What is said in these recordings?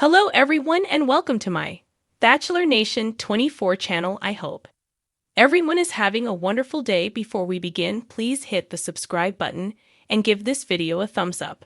Hello everyone and welcome to my Bachelor Nation 24 channel. I hope everyone is having a wonderful day. Before we begin, please hit the subscribe button and give this video a thumbs up.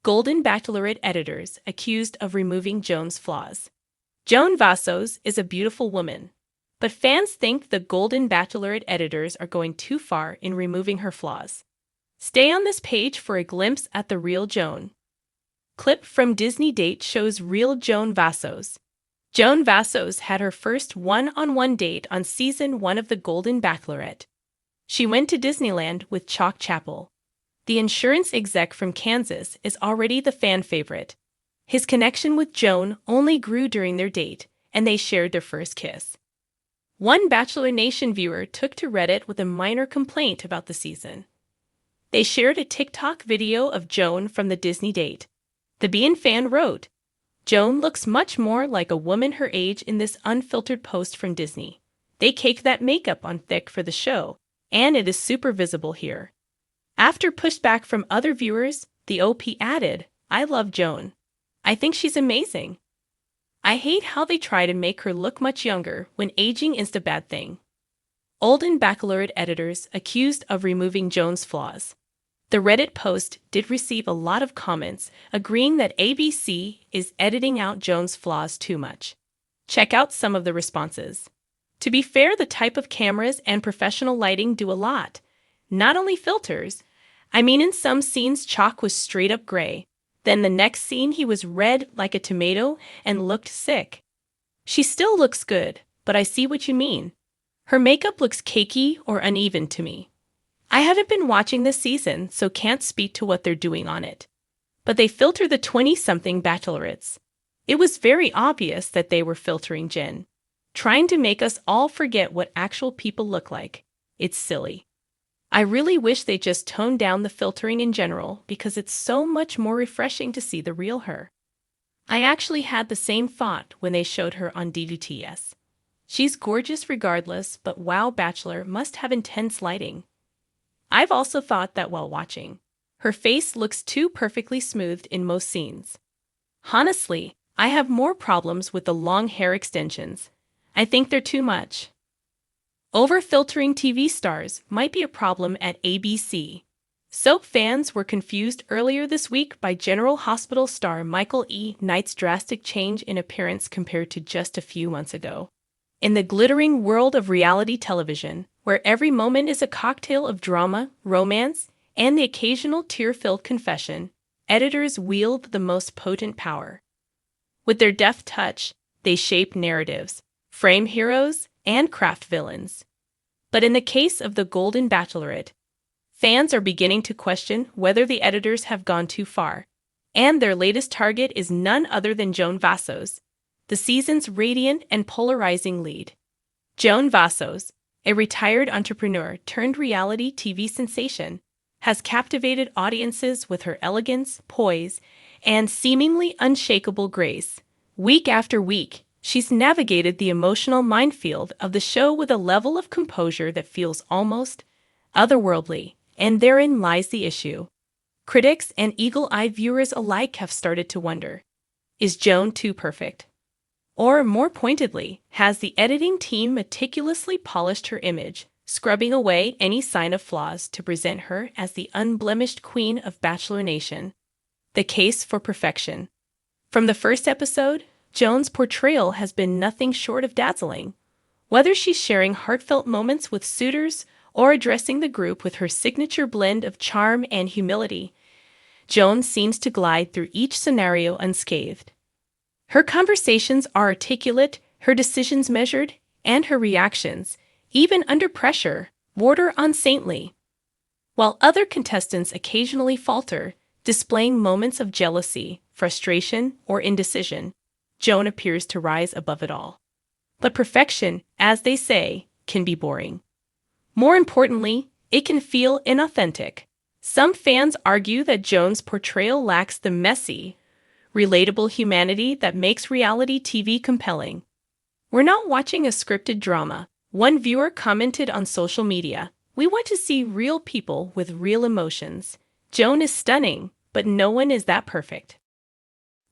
Golden Bachelorette editors accused of removing Joan's flaws. Joan Vassos is a beautiful woman, but fans think the Golden Bachelorette editors are going too far in removing her flaws. Stay on this page for a glimpse at the real Joan. Clip from Disney Date shows real Joan Vassos. Joan Vassos had her first one-on-one date on season 1 of The Golden Bachelorette. She went to Disneyland with Chalk Chapel. The insurance exec from Kansas is already the fan favorite. His connection with Joan only grew during their date, and they shared their first kiss. One Bachelor Nation viewer took to Reddit with a minor complaint about the season. They shared a TikTok video of Joan from the Disney Date. The BN fan wrote, "Joan looks much more like a woman her age in this unfiltered post from Disney. They caked that makeup on thick for the show, and it is super visible here." After pushback from other viewers, the OP added, "I love Joan. I think she's amazing. I hate how they try to make her look much younger when aging is the bad thing." Golden Bachelorette editors accused of removing Joan's flaws. The Reddit post did receive a lot of comments agreeing that ABC is editing out Joan's flaws too much. Check out some of the responses. To be fair, the type of cameras and professional lighting do a lot. Not only filters. In some scenes Chalk was straight up gray. Then the next scene he was red like a tomato and looked sick. She still looks good, but I see what you mean. Her makeup looks cakey or uneven to me. I haven't been watching this season, so can't speak to what they're doing on it. But they filter the 20-something bachelorettes. It was very obvious that they were filtering Jen, trying to make us all forget what actual people look like. It's silly. I really wish they just toned down the filtering in general because it's so much more refreshing to see the real her. I actually had the same thought when they showed her on DVTS. She's gorgeous regardless, but wow, Bachelor must have intense lighting. I've also thought that while watching. Her face looks too perfectly smoothed in most scenes. Honestly, I have more problems with the long hair extensions. I think they're too much. Over-filtering TV stars might be a problem at ABC. Soap fans were confused earlier this week by General Hospital star Michael E. Knight's drastic change in appearance compared to just a few months ago. In the glittering world of reality television, where every moment is a cocktail of drama, romance, and the occasional tear-filled confession, editors wield the most potent power. With their deft touch, they shape narratives, frame heroes, and craft villains. But in the case of The Golden Bachelorette, fans are beginning to question whether the editors have gone too far, and their latest target is none other than Joan Vassos, the season's radiant and polarizing lead. Joan Vassos, a retired entrepreneur turned reality TV sensation, has captivated audiences with her elegance, poise, and seemingly unshakable grace. Week after week, she's navigated the emotional minefield of the show with a level of composure that feels almost otherworldly, and therein lies the issue. Critics and eagle-eyed viewers alike have started to wonder, is Joan too perfect? Or, more pointedly, has the editing team meticulously polished her image, scrubbing away any sign of flaws to present her as the unblemished queen of Bachelor Nation? The case for perfection. From the first episode, Joan's portrayal has been nothing short of dazzling. Whether she's sharing heartfelt moments with suitors or addressing the group with her signature blend of charm and humility, Joan seems to glide through each scenario unscathed. Her conversations are articulate, her decisions measured, and her reactions, even under pressure, border on saintly. While other contestants occasionally falter, displaying moments of jealousy, frustration, or indecision, Joan appears to rise above it all. But perfection, as they say, can be boring. More importantly, it can feel inauthentic. Some fans argue that Joan's portrayal lacks the messy, relatable humanity that makes reality TV compelling. "We're not watching a scripted drama," one viewer commented on social media. "We want to see real people with real emotions. Joan is stunning, but no one is that perfect."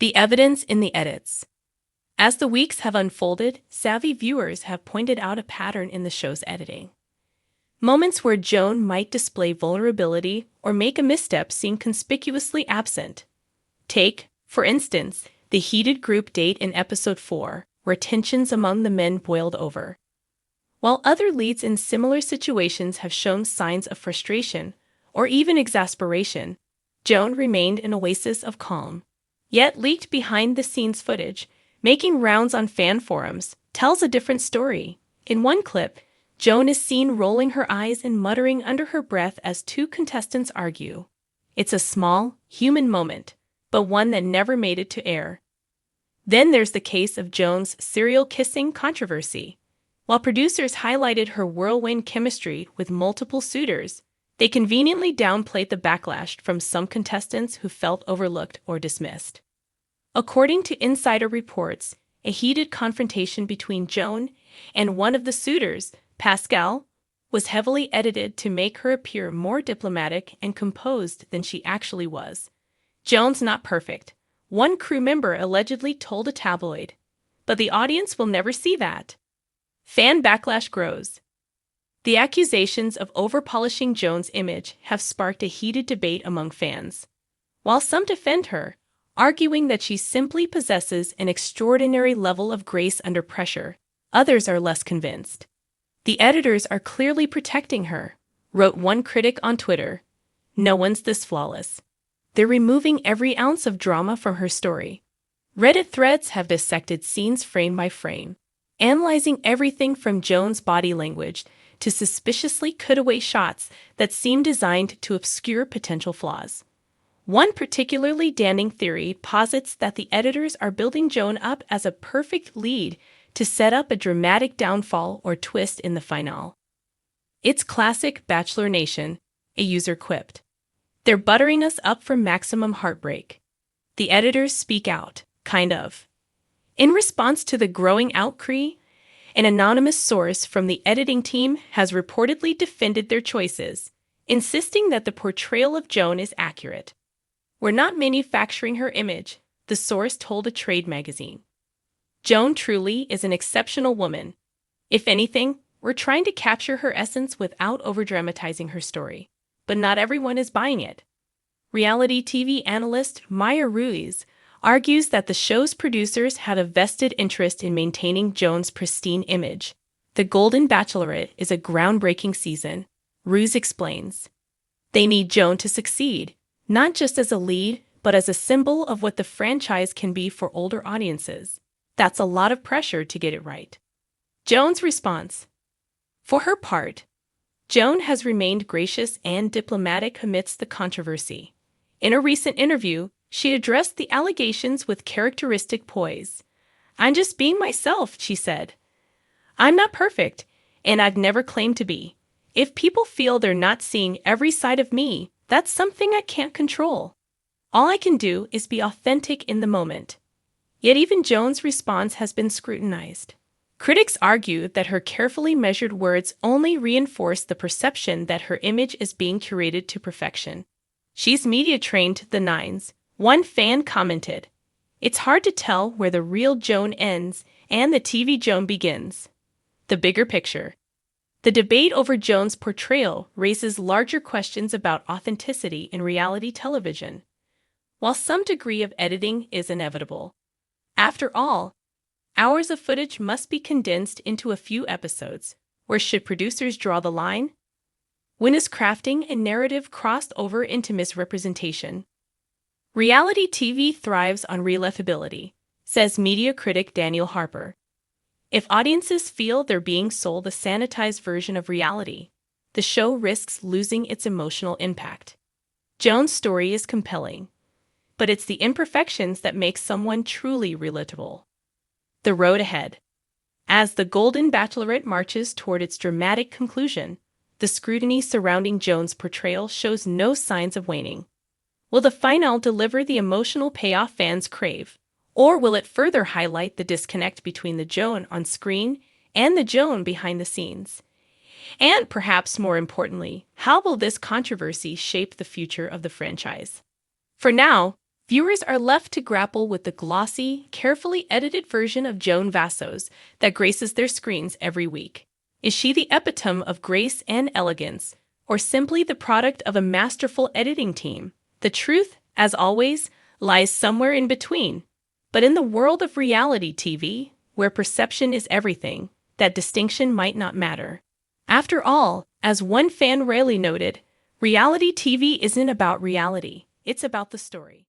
The evidence in the edits. As the weeks have unfolded, savvy viewers have pointed out a pattern in the show's editing. Moments where Joan might display vulnerability or make a misstep seem conspicuously absent. Take, for instance, the heated group date in episode 4, where tensions among the men boiled over. While other leads in similar situations have shown signs of frustration or even exasperation, Joan remained an oasis of calm. Yet leaked behind-the-scenes footage, making rounds on fan forums, tells a different story. In one clip, Joan is seen rolling her eyes and muttering under her breath as two contestants argue. It's a small, human moment, but one that never made it to air. Then there's the case of Joan's serial kissing controversy. While producers highlighted her whirlwind chemistry with multiple suitors, they conveniently downplayed the backlash from some contestants who felt overlooked or dismissed. According to insider reports, a heated confrontation between Joan and one of the suitors, Pascal, was heavily edited to make her appear more diplomatic and composed than she actually was. Joan's not perfect, one crew member allegedly told a tabloid, but the audience will never see that. Fan backlash grows. The accusations of over-polishing Joan's image have sparked a heated debate among fans. While some defend her, arguing that she simply possesses an extraordinary level of grace under pressure, others are less convinced. The editors are clearly protecting her, wrote one critic on Twitter. No one's this flawless. They're removing every ounce of drama from her story. Reddit threads have dissected scenes frame by frame, analyzing everything from Joan's body language to suspiciously cutaway shots that seem designed to obscure potential flaws. One particularly damning theory posits that the editors are building Joan up as a perfect lead to set up a dramatic downfall or twist in the finale. It's classic Bachelor Nation, a user quipped. They're buttering us up for maximum heartbreak. The editors speak out, kind of. In response to the growing outcry, an anonymous source from the editing team has reportedly defended their choices, insisting that the portrayal of Joan is accurate. We're not manufacturing her image, the source told a trade magazine. Joan truly is an exceptional woman. If anything, we're trying to capture her essence without overdramatizing her story. But not everyone is buying it. Reality TV analyst Maya Ruiz argues that the show's producers have a vested interest in maintaining Joan's pristine image. The Golden Bachelorette is a groundbreaking season, Ruiz explains. They need Joan to succeed, not just as a lead, but as a symbol of what the franchise can be for older audiences. That's a lot of pressure to get it right. Joan's response. For her part, Joan has remained gracious and diplomatic amidst the controversy. In a recent interview, she addressed the allegations with characteristic poise. I'm just being myself, she said. I'm not perfect, and I've never claimed to be. If people feel they're not seeing every side of me, that's something I can't control. All I can do is be authentic in the moment. Yet even Joan's response has been scrutinized. Critics argue that her carefully measured words only reinforce the perception that her image is being curated to perfection. She's media-trained to the nines, one fan commented. It's hard to tell where the real Joan ends and the TV Joan begins. The bigger picture. The debate over Joan's portrayal raises larger questions about authenticity in reality television. While some degree of editing is inevitable, after all, hours of footage must be condensed into a few episodes. Where should producers draw the line? When is crafting a narrative crossed over into misrepresentation? Reality TV thrives on reliability, says media critic Daniel Harper. If audiences feel they're being sold a sanitized version of reality, the show risks losing its emotional impact. Joan's story is compelling, but it's the imperfections that make someone truly relatable. The road ahead. As the Golden Bachelorette marches toward its dramatic conclusion, the scrutiny surrounding Joan's portrayal shows no signs of waning. Will the finale deliver the emotional payoff fans crave, or will it further highlight the disconnect between the Joan on screen and the Joan behind the scenes? And perhaps more importantly, how will this controversy shape the future of the franchise? For now, Viewers are left to grapple with the glossy, carefully edited version of Joan that graces their screens every week. Is she the epitome of grace and elegance, or simply the product of a masterful editing team? The truth, as always, lies somewhere in between. But in the world of reality TV, where perception is everything, that distinction might not matter. After all, as one fan rarely noted, reality TV isn't about reality, it's about the story.